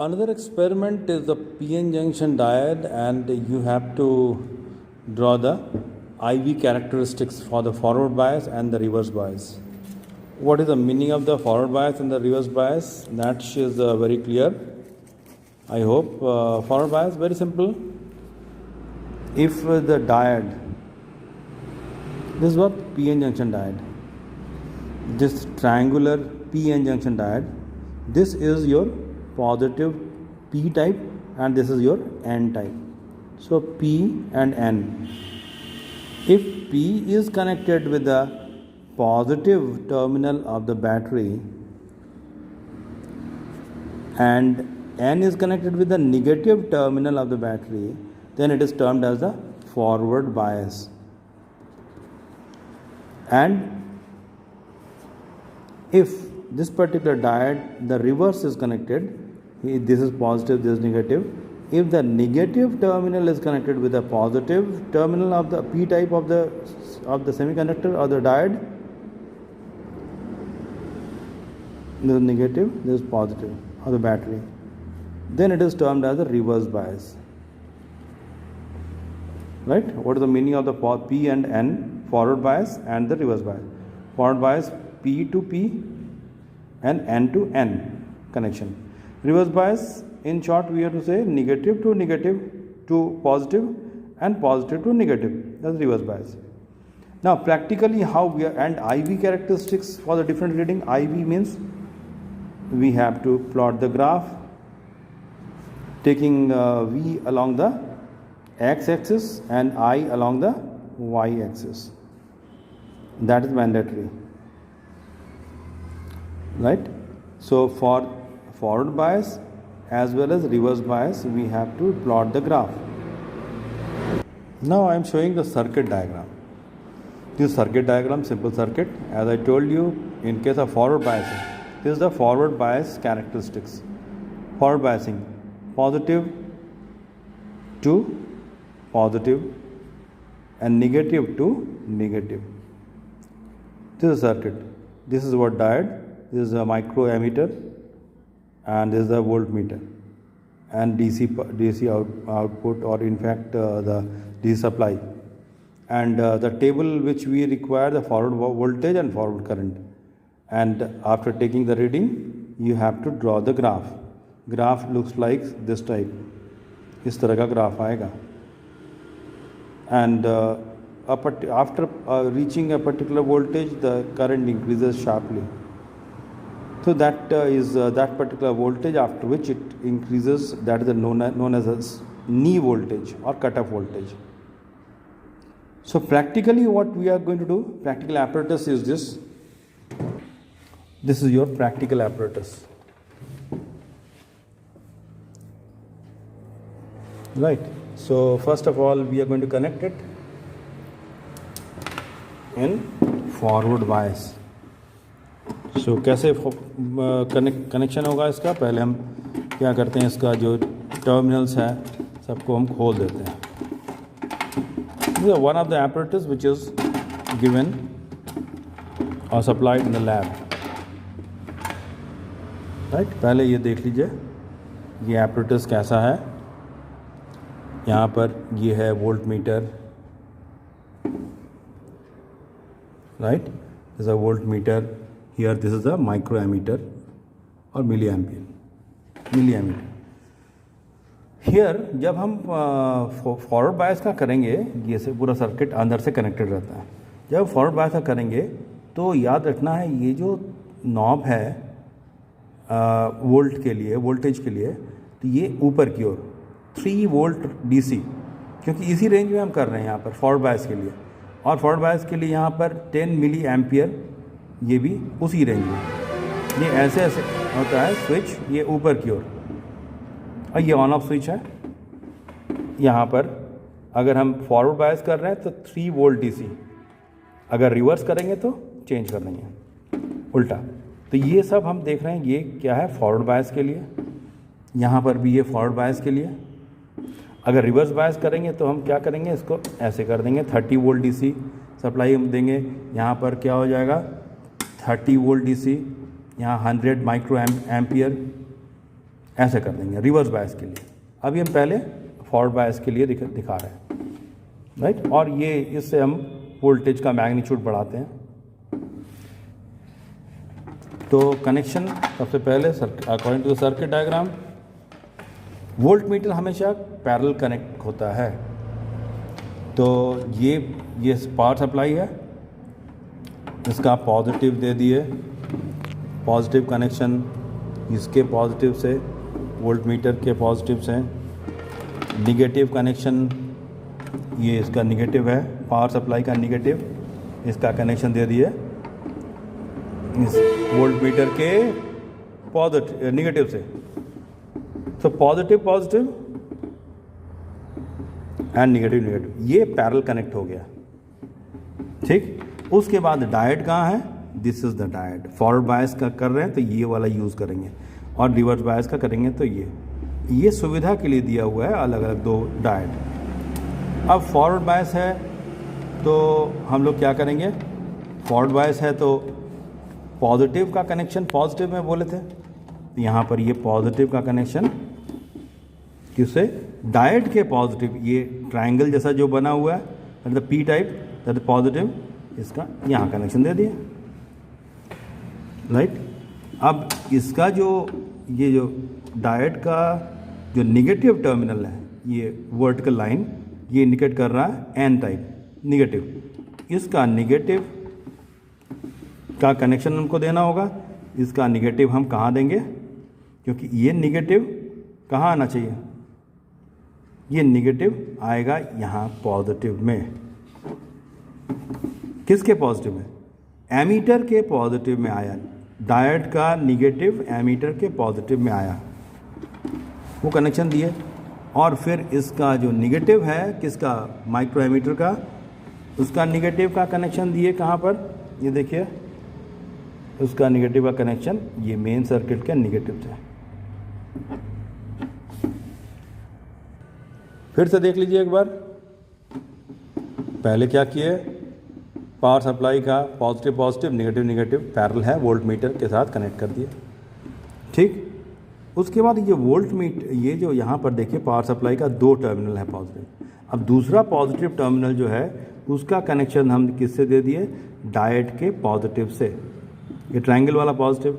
Another experiment is the PN junction diode, and you have to draw the IV characteristics for the forward bias and the reverse bias. What is the meaning of the forward bias and the reverse bias? That is very clear, I hope. Forward bias, very simple. If the diode, this is what PN junction diode, this triangular PN junction diode, this is your positive P type and this is your N type. So P and N. If P is connected with the positive terminal of the battery and N is connected with the negative terminal of the battery, then it is termed as the forward bias. And if this particular diode, the reverse is connected, this is positive, this is negative. If the negative terminal is connected with the positive terminal of the P type of the semiconductor or the diode, this is negative, this is positive of the battery, then it is termed as the reverse bias. Right? What is the meaning of the P and N, forward bias and the reverse bias? Forward bias, P to P and N to N connection. Reverse bias, in short, we have to say negative to positive and positive to negative. That's reverse bias. Now, practically how we are, and IV characteristics for the different reading. IV means we have to plot the graph taking V along the x-axis and I along the y-axis. That is mandatory. Right? So for forward bias as well as reverse bias, we have to plot the graph. Now I am showing the circuit diagram. This circuit diagram, simple circuit. As I told you, in case of forward biasing, this is the forward bias characteristics. Forward biasing, positive to positive and negative to negative. This is a circuit. This is what diode. This is a micro ammeter and this is a voltmeter and DC output, or in fact the DC supply, and the table which we require the forward voltage and forward current. And after taking the reading, you have to draw the graph. Graph looks like this type. इस तरह का graph आएगा. And after reaching a particular voltage, the current increases sharply. So that is that particular voltage after which it increases, that is known as a knee voltage or cutoff voltage. So practically what we are going to do, practical apparatus is this. This is your practical apparatus. Right. So first of all, we are going to connect it in forward bias. So कैसे connection होगा इसका? पहले हम क्या करते हैं, इसका जो टर्मिनल्स है सबको हम खोल देते हैं. This is one of the apparatus which is given or supplied in the lab. Right? पहले ये देख लीजिए ये apparatus कैसा है. यहाँ पर ये है volt meter. Right? This is a voltmeter. Here this is a microammeter or milliammeter. Here जब हम फॉरवर्ड बायस का करेंगे, ये से पूरा सर्किट अंदर से कनेक्टेड रहता है. जब फॉरवर्ड बायस का करेंगे तो याद रखना है ये जो नॉब है वोल्ट के लिए, वोल्टेज के लिए, तो ये ऊपर की ओर 3 वोल्ट DC, क्योंकि इसी रेंज में हम कर रहे हैं यहाँ पर फॉरवर्ड बायस के लिए. और फॉरवर्ड बायस के लिए यहाँ पर 10 मिली एम्पियर, ये भी उसी रेंज में. ये ऐसे होता है स्विच, ये ऊपर की ओर, और ये ऑन ऑफ स्विच है. यहाँ पर अगर हम फॉरवर्ड बायस कर रहे हैं तो 3 वोल्ट DC, अगर रिवर्स करेंगे तो चेंज कर देंगे उल्टा. तो ये सब हम देख रहे हैं, ये क्या है फॉरवर्ड बायस के लिए. यहाँ पर भी ये फॉरवर्ड बायस के लिए. अगर रिवर्स बायस करेंगे तो हम क्या करेंगे, इसको ऐसे कर देंगे. 30 वोल्ट DC सप्लाई हम देंगे. यहाँ पर क्या हो जाएगा 30 वोल्ट DC, यहाँ 100 माइक्रो एम्पियर ऐसे कर देंगे रिवर्स बायस के लिए। अभी हम पहले फॉरवर्ड बायस के लिए दिखा रहे हैं, राइट। और ये इससे हम वोल्टेज का मैग्नीट्यूड बढ़ाते हैं। तो कनेक्शन सबसे पहले according to the circuit diagram, voltmeter हमेशा पैरेलल कनेक्ट होता है। तो ये पावर सप्लाई है, इसका पॉजिटिव दे दिए, पॉजिटिव कनेक्शन इसके पॉजिटिव से, वोल्ट मीटर के पॉजिटिव से। निगेटिव कनेक्शन ये इसका निगेटिव है, पावर सप्लाई का निगेटिव, इसका कनेक्शन दे दिए इस वोल्ट मीटर के पॉजिटिव निगेटिव से। तो पॉजिटिव एंड निगेटिव, ये पैरेलल कनेक्ट हो गया, ठीक। उसके बाद डायोड कहाँ है, this is the diode. Forward bias का कर रहे हैं तो ये वाला यूज़ करेंगे, और रिवर्स बायस का करेंगे तो ये सुविधा के लिए दिया हुआ है अलग अलग दो डायोड। अब फॉरवर्ड बायस है तो हम लोग क्या करेंगे, फॉरवर्ड बायस है तो पॉजिटिव का कनेक्शन पॉजिटिव में बोले थे, यहाँ पर ये पॉजिटिव का कनेक्शन किससे, डायोड के पॉजिटिव, ये ट्रायंगल जैसा जो बना हुआ है मतलब पी टाइप, दैट पॉजिटिव, इसका यहाँ कनेक्शन दे दिया, राइट। अब इसका ये जो डायोड का जो निगेटिव टर्मिनल है, ये वर्टिकल लाइन ये इंडिकेट कर रहा है एन टाइप निगेटिव, इसका निगेटिव का कनेक्शन हमको देना होगा। इसका निगेटिव हम कहाँ देंगे, क्योंकि ये निगेटिव कहाँ आना चाहिए, ये निगेटिव आएगा यहाँ पॉजिटिव में। किसके पॉजिटिव में, एमीटर के पॉजिटिव में आया, डायोड का निगेटिव एमीटर के पॉजिटिव में आया, वो कनेक्शन दिए। और फिर इसका जो निगेटिव है किसका, माइक्रो एमीटर का, उसका निगेटिव का कनेक्शन दिए कहाँ पर, ये देखिए उसका निगेटिव का कनेक्शन ये मेन सर्किट के निगेटिव से। फिर से देख लीजिए एक बार, पहले क्या किए, पावर सप्लाई का पॉजिटिव निगेटिव पैरेलल है, वोल्ट मीटर के साथ कनेक्ट कर दिए, ठीक। उसके बाद ये वोल्ट मीटर, ये जो यहाँ पर देखिए पावर सप्लाई का दो टर्मिनल है पॉजिटिव। अब दूसरा पॉजिटिव टर्मिनल जो है उसका कनेक्शन हम किससे दे दिए, डायोड के पॉजिटिव से, ये ट्रायंगल वाला पॉजिटिव।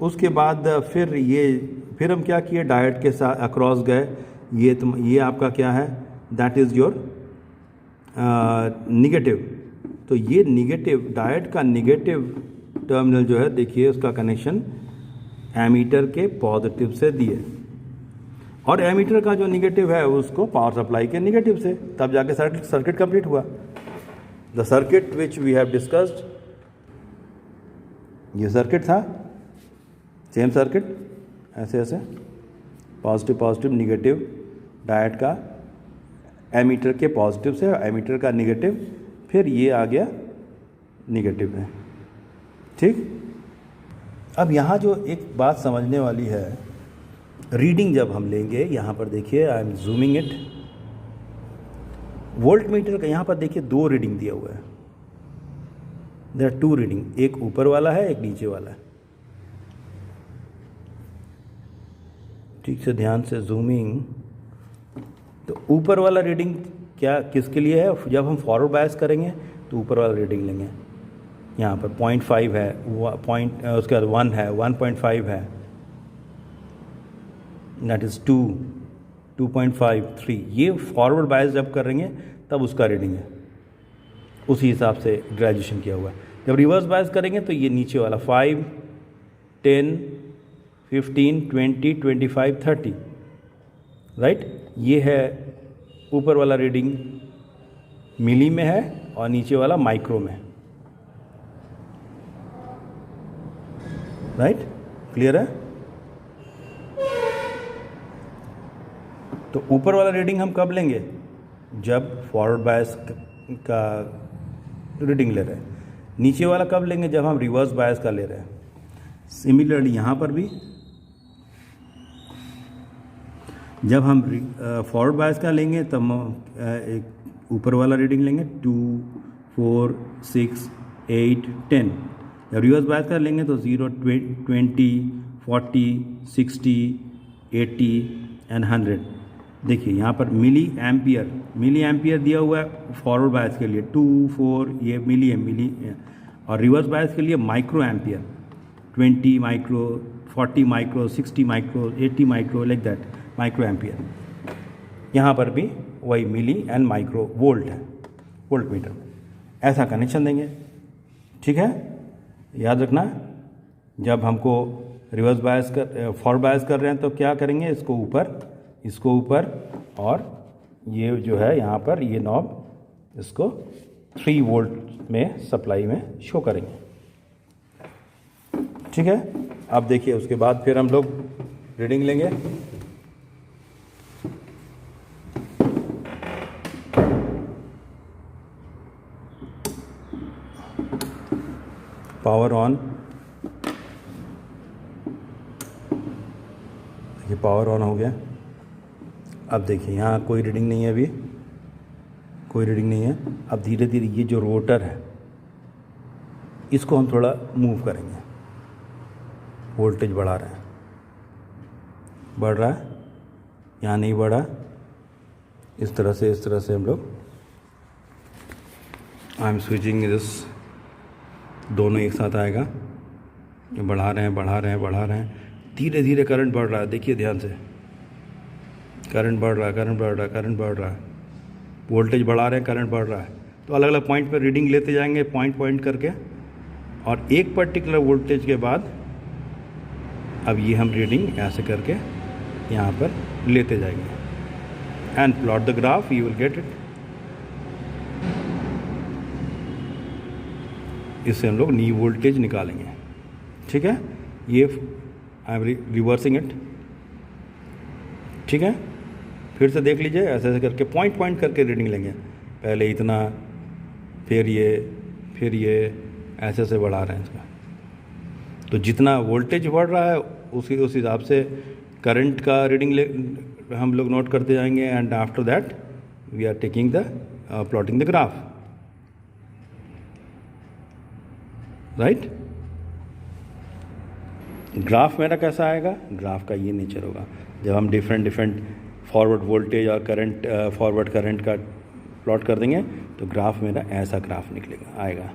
उसके बाद फिर हम क्या किए, डायोड के साथ अक्रॉस गए, ये आपका क्या है, दैट इज़ योर निगेटिव। तो ये निगेटिव, डायोड का निगेटिव टर्मिनल जो है देखिए उसका कनेक्शन एमीटर के पॉजिटिव से दिए, और एमीटर का जो निगेटिव है उसको पावर सप्लाई के निगेटिव से, तब जाके सर्किट कंप्लीट हुआ। The circuit which we have discussed, ये सर्किट था, सेम सर्किट, ऐसे पॉजिटिव निगेटिव, डायोड का एमीटर के पॉजिटिव से, एमीटर का निगेटिव, फिर ये आ गया निगेटिव में, ठीक। अब यहाँ जो एक बात समझने वाली है, रीडिंग जब हम लेंगे, यहाँ पर देखिए I am zooming it, volt meter का यहाँ पर देखिए दो रीडिंग दिया हुआ है, देयर आर टू रीडिंग, एक ऊपर वाला है एक नीचे वाला है, ठीक से ध्यान से जूमिंग। तो ऊपर वाला रीडिंग क्या किसके लिए है, जब हम फॉरवर्ड बायस करेंगे तो ऊपर वाला रीडिंग लेंगे, यहाँ पर 0.5 है, उसके बाद 1 है, 1.5 है, दैट इज़ 2, 2.5, 3, ये फॉरवर्ड बायस जब करेंगे तब उसका रीडिंग है, उसी हिसाब से ग्रेजुएशन किया हुआ है। जब रिवर्स बायस करेंगे तो ये नीचे वाला 5, 10, 15, 20, 25, 30, राइट। ये है ऊपर वाला रीडिंग मिली में है और नीचे वाला माइक्रो में, राइट, क्लियर है। तो ऊपर वाला रीडिंग हम कब लेंगे, जब फॉरवर्ड बायस का रीडिंग ले रहे हैं। नीचे वाला कब लेंगे, जब हम रिवर्स बायस का ले रहे हैं। सिमिलरली यहाँ पर भी जब हम फॉरवर्ड बायस का लेंगे तब एक ऊपर वाला रीडिंग लेंगे 2, 4, 6, 8, 10। जब रिवर्स बायस का लेंगे तो 0, 20, 40, 60, 80 एंड 100। देखिए यहाँ पर मिली एम्पियर दिया हुआ है फॉरवर्ड बायस के लिए 2, 4 ये मिली और रिवर्स बायस के लिए micro ampere 20 micro, 40 micro, 60 micro, 80 micro, like that micro ampere. यहाँ पर भी वही मिली एंड माइक्रो वोल्ट है, वोल्ट मीटर। ऐसा कनेक्शन देंगे, ठीक है। याद रखना, जब हमको रिवर्स बायस कर फॉरवर्ड बायस कर रहे हैं तो क्या करेंगे, इसको ऊपर और ये जो है यहाँ पर ये नॉब इसको 3 वोल्ट में सप्लाई में शो करेंगे, ठीक है। अब देखिए उसके बाद फिर हम लोग रीडिंग लेंगे। पावर ऑन, देखिए पावर ऑन हो गया। अब देखिए यहाँ कोई रीडिंग नहीं है, अभी कोई रीडिंग नहीं है। अब धीरे धीरे ये जो रोटर है इसको हम थोड़ा मूव करेंगे, वोल्टेज बढ़ा रहे हैं, बढ़ रहा है, यहाँ नहीं बढ़ा, इस तरह से हम लोग आई एम स्विचिंग दिस, दोनों एक साथ आएगा। बढ़ा रहे हैं, धीरे धीरे करंट बढ़ रहा है। देखिए ध्यान से, करंट बढ़ रहा है, वोल्टेज बढ़ा रहे हैं, करंट बढ़ रहा है। तो अलग अलग पॉइंट पर रीडिंग लेते जाएंगे, पॉइंट करके, और एक पर्टिकुलर वोल्टेज के बाद अब ये हम रीडिंग ऐसे करके यहाँ पर लेते जाएंगे। And plot the graph, you will get it. इससे हम लोग नी वोल्टेज निकालेंगे, ठीक है। ये आई एम रिवर्सिंग इट, ठीक है। फिर से देख लीजिए, ऐसे करके पॉइंट करके रीडिंग लेंगे। पहले इतना, फिर ये ऐसे बढ़ा रहे हैं इसका। तो जितना वोल्टेज बढ़ रहा है उस हिसाब से करंट का रीडिंग हम लोग नोट करते जाएंगे। And after that we are taking the plotting the graph, right. Graph मेरा कैसा आएगा, ग्राफ का ये नेचर होगा। जब हम डिफरेंट फॉरवर्ड वोल्टेज और करंट, फॉरवर्ड करंट का प्लॉट कर देंगे तो ग्राफ मेरा ऐसा ग्राफ निकलेगा, आएगा।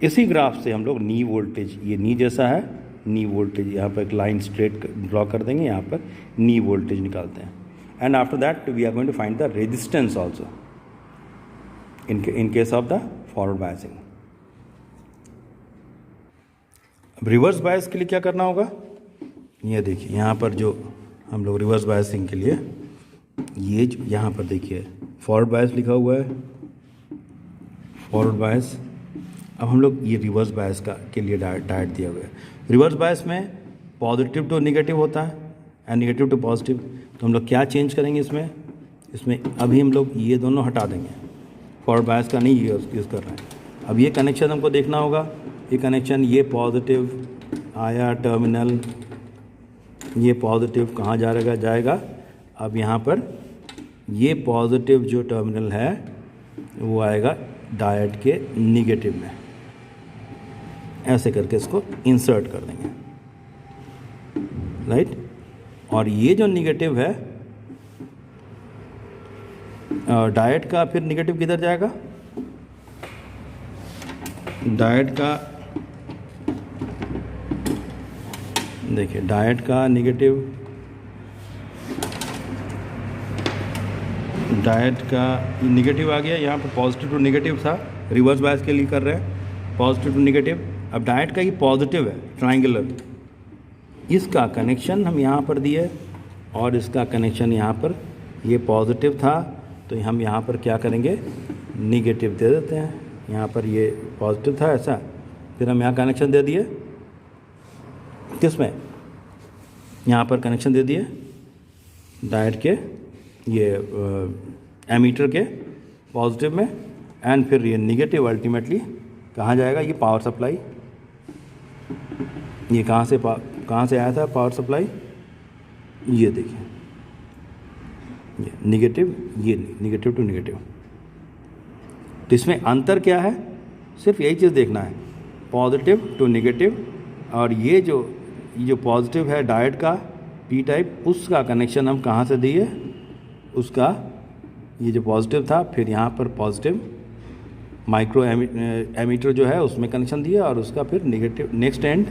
इसी ग्राफ से हम लोग नी वोल्टेज, ये नी जैसा है, नी वोल्टेज यहाँ पर एक लाइन स्ट्रेट ड्रॉ कर देंगे, यहाँ पर नी वोल्टेज निकालते हैं। And after that we are going to find the resistance also in case of the forward biasing. अब रिवर्स बायस के लिए क्या करना होगा, ये देखिए यहाँ पर जो हम लोग रिवर्स बायसिंग के लिए, ये जो यहाँ पर देखिए फॉरवर्ड बायस लिखा हुआ है, फॉरवर्ड बायस। अब हम लोग ये रिवर्स बायस का के लिए डायट दिया हुआ है। रिवर्स बायस में पॉजिटिव टू नेगेटिव होता है एंड नेगेटिव टू पॉजिटिव। तो हम लोग क्या चेंज करेंगे इसमें अभी हम लोग ये दोनों हटा देंगे, फॉरवर्ड बायस का नहीं यूज़ कर रहे हैं। अब ये कनेक्शन हमको देखना होगा, ये कनेक्शन, ये पॉजिटिव आया टर्मिनल, ये पॉजिटिव कहाँ जाएगा। अब यहाँ पर ये पॉजिटिव जो टर्मिनल है वो आएगा डायोड के निगेटिव में, ऐसे करके इसको इंसर्ट कर देंगे, राइट। और ये जो निगेटिव है डायोड का, फिर निगेटिव किधर जाएगा, डायोड का, देखिए डायोड का निगेटिव, डायोड का निगेटिव आ गया। यहाँ पर पॉजिटिव टू निगेटिव था, रिवर्स बायस के लिए कर रहे हैं, पॉजिटिव टू निगेटिव। अब डायोड का ही पॉजिटिव है, ट्रायंगुलर, इसका कनेक्शन हम यहाँ पर दिए और इसका कनेक्शन यहाँ पर, ये पॉजिटिव था तो हम यहाँ पर क्या करेंगे, निगेटिव दे देते हैं। यहाँ पर ये पॉजिटिव था ऐसा, फिर हम यहाँ कनेक्शन दे दिए, किसमें, यहाँ पर कनेक्शन दे दिए डायोड के, ये एमीटर के पॉजिटिव में। एंड फिर ये निगेटिव अल्टीमेटली कहाँ जाएगा, ये पावर सप्लाई, ये कहाँ से आया था पावर सप्लाई, ये देखिए, ये निगेटिव, ये निगेटिव टू निगेटिव। तो इसमें अंतर क्या है, सिर्फ यही चीज़ देखना है, पॉजिटिव टू निगेटिव। और ये जो पॉजिटिव है डायोड का, पी टाइप, उसका कनेक्शन हम कहाँ से दिए, उसका ये जो पॉजिटिव था, फिर यहाँ पर पॉजिटिव माइक्रो एमीटर जो है उसमें कनेक्शन दिया, और उसका फिर negative next and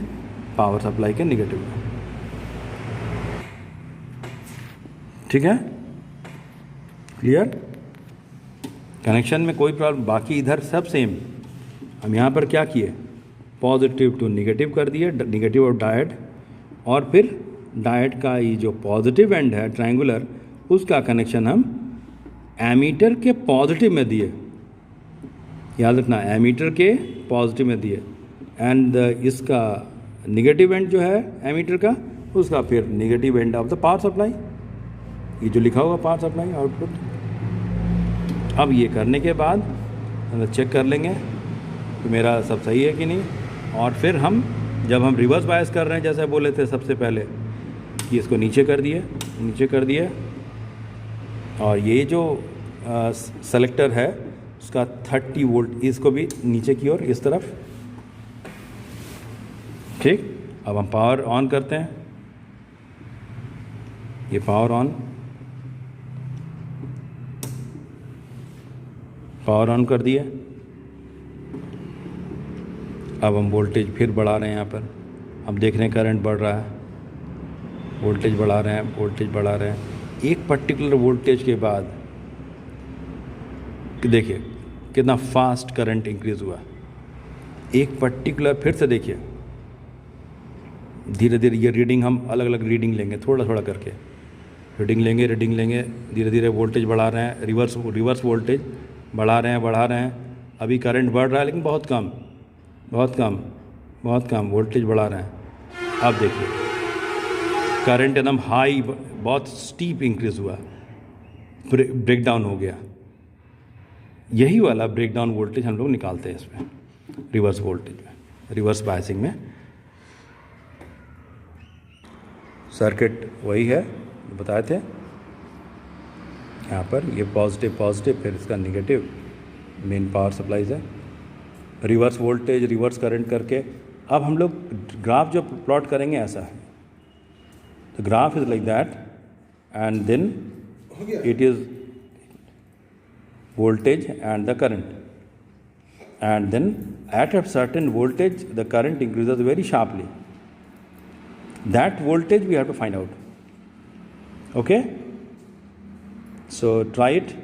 power supply के नेगेटिव में। ठीक है, क्लियर? कनेक्शन में कोई प्रॉब्लम, बाकी इधर सब सेम। हम यहाँ पर क्या किए, पॉजिटिव टू नेगेटिव कर दिए, नेगेटिव और डायड, और फिर डायड का ये जो पॉजिटिव एंड है ट्रायंगुलर, उसका कनेक्शन हम एमीटर के पॉजिटिव में दिए। याद रखना, एमीटर के पॉजिटिव में दिए, एंड इसका नेगेटिव एंड जो है एमीटर का, उसका फिर negative end of the power supply, ये जो लिखा हुआ पावर सप्लाई आउटपुट। अब ये करने के बाद हम चेक कर लेंगे कि मेरा सब सही है कि नहीं, और फिर हम जब हम रिवर्स बायस कर रहे हैं, जैसे बोले थे सबसे पहले कि इसको नीचे कर दिए, और ये जो सेलेक्टर है उसका 30 वोल्ट, इसको भी नीचे की ओर इस तरफ। ठीक, अब हम पावर ऑन करते हैं, ये पावर ऑन कर दिए। अब हम वोल्टेज फिर बढ़ा रहे हैं, यहाँ पर हम देख रहे हैं करंट बढ़ रहा है, वोल्टेज बढ़ा रहे हैं। एक पर्टिकुलर वोल्टेज के बाद देखिए कितना फास्ट करंट इंक्रीज हुआ। एक पर्टिकुलर, फिर से देखिए, धीरे धीरे ये रीडिंग हम अलग अलग रीडिंग लेंगे, थोड़ा थोड़ा करके रीडिंग लेंगे, धीरे धीरे वोल्टेज बढ़ा रहे हैं, रिवर्स वोल्टेज बढ़ा रहे हैं। अभी करंट बढ़ रहा है लेकिन बहुत कम वोल्टेज बढ़ा रहे हैं। अब देखिए करंट एकदम हाई, बहुत स्टीप इंक्रीज हुआ, ब्रेक डाउन हो गया। यही वाला ब्रेक डाउन वोल्टेज हम लोग निकालते हैं इसमें, रिवर्स वोल्टेज में, रिवर्स बायसिंग में। सर्किट वही है जो बताए थे, यहाँ पर ये पॉजिटिव, फिर इसका नेगेटिव मेन पावर सप्लाई है, रिवर्स वोल्टेज, रिवर्स करंट करके। अब हम लोग ग्राफ जो प्लॉट करेंगे ऐसा है, तो graph is like that, and then it is voltage and the current, and then at a certain voltage the current increases very sharply. That voltage we have to find out. Okay, so try it.